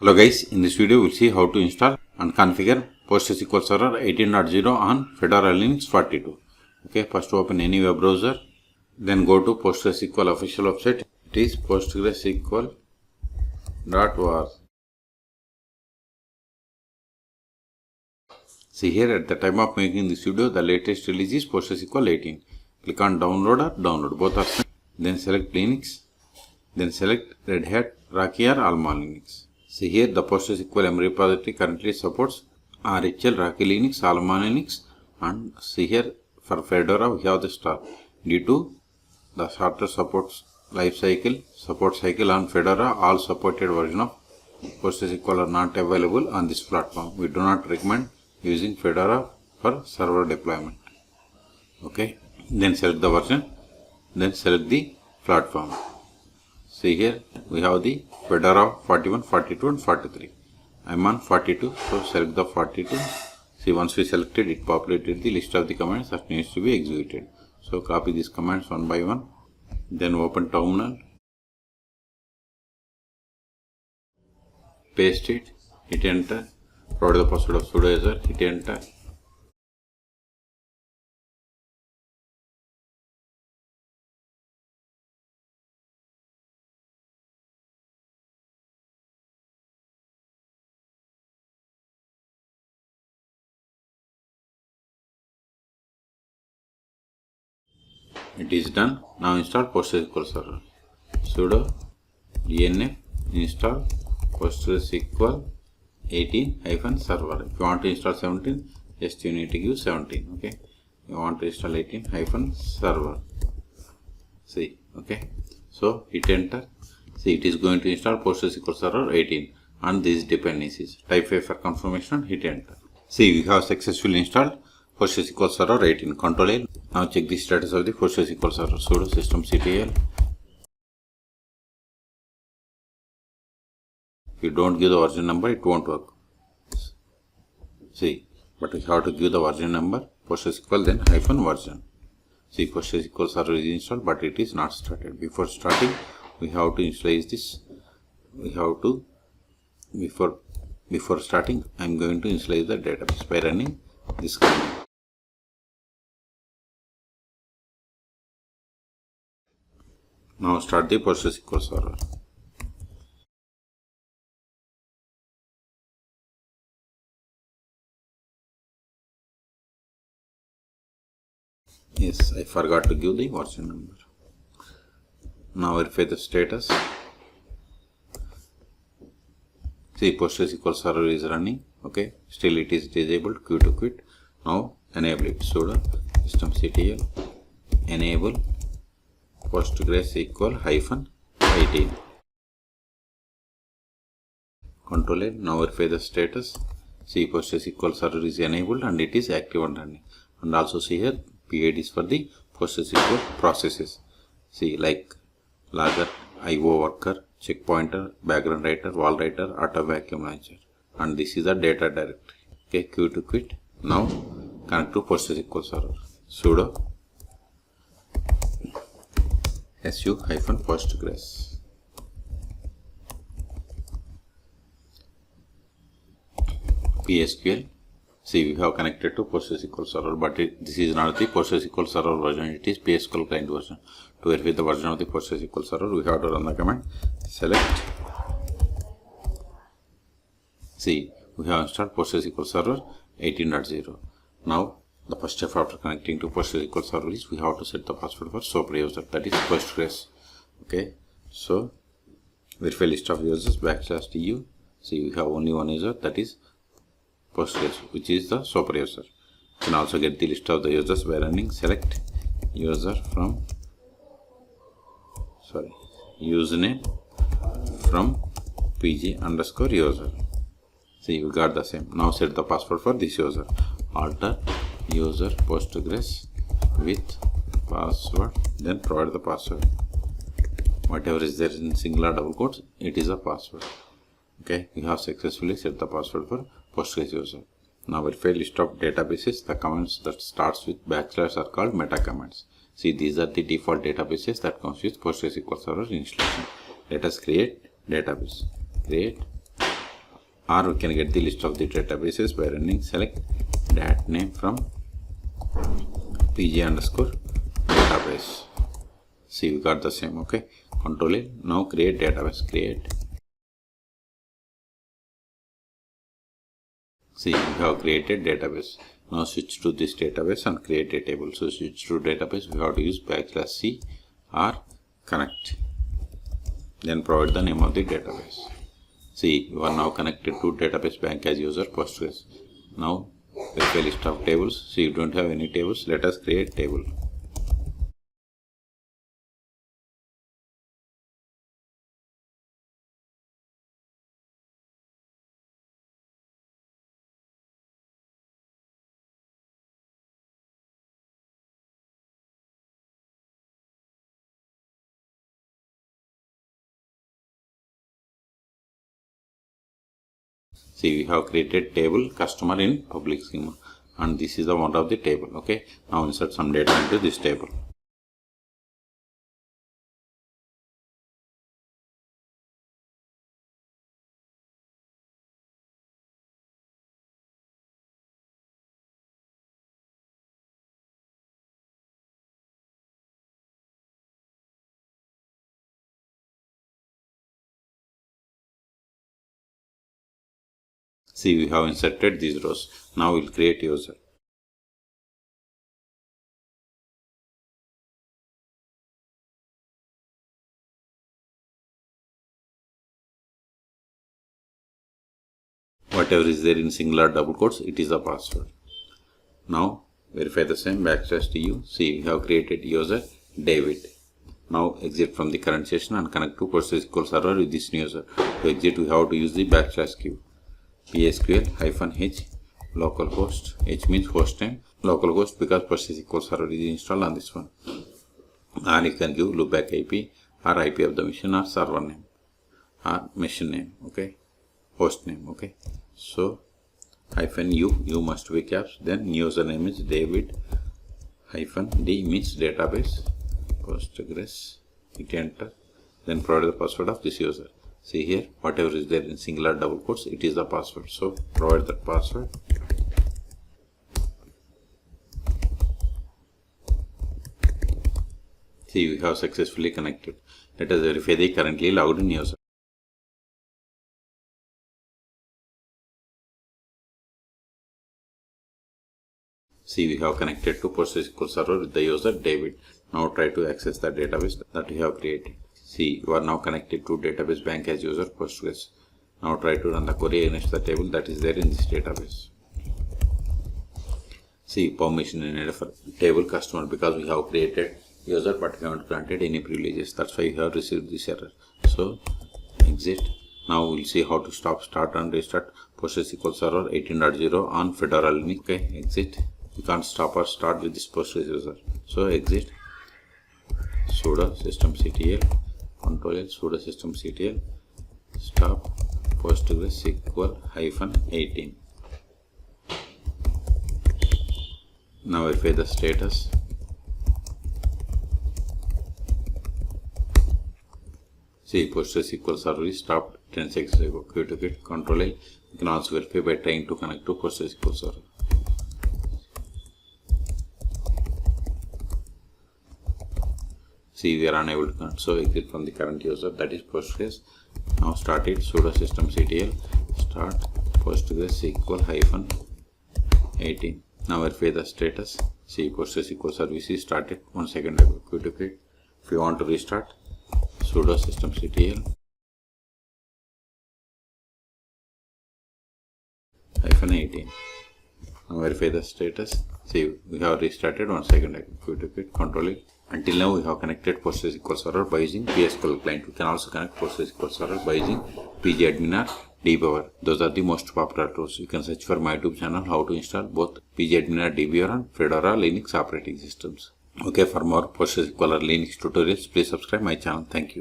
Hello guys, in this video we'll see how to install and configure PostgreSQL Server 18.0 on Fedora Linux 42. Okay, first open any web browser, then go to PostgreSQL official website. It is postgresql.org. See here, at the time of making this video, the latest release is PostgreSQL 18. Click on download or download, both are same. Then select Linux, then select Red Hat, Rocky or Alma Linux. See here, the PostgreSQL M repository currently supports RHL, Rocky Linux, Alma Linux, and see here for Fedora we have the star. Due to the shorter support cycle on Fedora, all supported version of PostgreSQL are not available on this platform. We do not recommend using Fedora for server deployment. Okay, then select the version, then select the platform. See here, we have the Fedora 41, 42 and 43. I am on 42, so select the 42. See, once we selected, it populated the list of the commands that needs to be executed. So copy these commands one by one. Then open terminal. Paste it, hit enter. Provide the password of sudo user, hit enter. It is done. Now install PostgreSQL Server. Sudo dnf install PostgreSQL 18-server. If you want to install 17, just you need to give 17. Okay. You want to install 18-server. See. Okay. So hit enter. See, it is going to install PostgreSQL Server 18 and these dependencies. Type A for confirmation. Hit enter. See, we have successfully installed PostgreSQL Server 18. Ctrl A. Now check the status of the PostgreSQL Server. Sudo systemctl. If you don't give the version number, it won't work. See, but we have to give the version number, PostgreSQL, then -version. See, PostgreSQL Server is installed, but it is not started. Before starting, we have to initialize this. Before starting, I am going to initialize the database by running this command. Now start the PostgreSQL Server. Yes, I forgot to give the version number. Now verify the status. See, PostgreSQL Server is running. Okay, still it is disabled. Q to quit. Now enable it. Sudo systemctl enable PostgreSQL -18. Ctrl A. Now verify the status. See, PostgreSQL Server is enabled and it is active and running. And also see here, PID is for the PostgreSQL processes. See, like logger, IO worker, checkpointer, background writer, wall writer, auto vacuum launcher. And this is the data directory. Okay, Q to quit. Now connect to PostgreSQL Server. Sudo su-postgres. PSQL. See, we have connected to PostgreSQL Server, but this is not the PostgreSQL Server version. It is PSQL client version. To verify the version of the PostgreSQL Server, we have to run the command select. See, we have installed PostgreSQL Server 18.0. Now, the first step after connecting to PostgreSQL Server is we have to set the password for super user, that is Postgres. Okay, so verify list of users /du. See, we have only one user, that is Postgres, which is the super user. You can also get the list of the users by running select user from username from pg_user. See, we got the same. Now set the password for this user. Alter user Postgres with password, then provide the password. Whatever is there in singular double quotes, it is a password. Okay, we have successfully set the password for Postgres user. Now verify list of databases. The commands that starts with / are called meta commands. See, these are the default databases that comes with PostgreSQL Server installation. Let us create database. Create or we can get the list of the databases by running select dat name from pg_database. See, we got the same. Okay, Control A. Now create database. Create. See, we have created database. Now switch to this database and create a table. So switch to database, we have to use \c or connect. Then provide the name of the database. See, you are now connected to database bank as user Postgres. Now verify list of tables. See, you don't have any tables. Let us create table. See, we have created table customer in public schema, and this is the one of the table. Okay, now insert some data into this table. See, we have inserted these rows. Now we'll create user. Whatever is there in singular double quotes, it is a password. Now verify the same \tu. See, we have created user David. Now exit from the current session and connect to PostgreSQL server with this new user. To exit, we have to use the \q. PSQL-H localhost. H means host name, localhost because PostgreSQL server is installed on this one. And you can give loopback IP or IP of the machine or server name or machine name. Okay, host name. Okay, so -u must be caps. Then username is David. -d means database Postgres. Hit enter. Then provide the password of this user. See here, whatever is there in singular double quotes, it is the password. So provide that password. See, we have successfully connected. Let us verify the currently logged in user. See, we have connected to PostgreSQL server with the user David. Now try to access the database that we have created. See, you are now connected to database bank as user Postgres. Now try to run the query against the table that is there in this database. See, permission in for table customer because we have created user but we haven't granted any privileges. That's why we have received this error. So exit. Now we'll see how to start and restart PostgreSQL server 18.0 on Fedora Linux. Okay, exit. You can't stop or start with this Postgres user. So exit. Sudo systemctl. Control L, sudo systemctl. Stop PostgreSQL 18. Now verify the status. See, PostgreSQL server is stopped 10 seconds ago. Quit, Control L. You can also verify by trying to connect to PostgreSQL server. See, we are unable to connect, so exit from the current user, that is Postgres. Now start it, sudo systemctl, start PostgreSQL 18. Now verify the status. See, PostgreSQL service is started 1 second ago. Quit. If you want to restart, sudo systemctl -18. Now verify the status. See, we have restarted 1 second ago. Quit, Control it. Until now, we have connected PostgreSQL server by using PSQL client. We can also connect PostgreSQL server by using pgAdmin or DBeaver. Those are the most popular tools. You can search for my YouTube channel how to install both pgAdmin or DBeaver on Fedora Linux operating systems. Okay, for more PostgreSQL or Linux tutorials, please subscribe my channel. Thank you.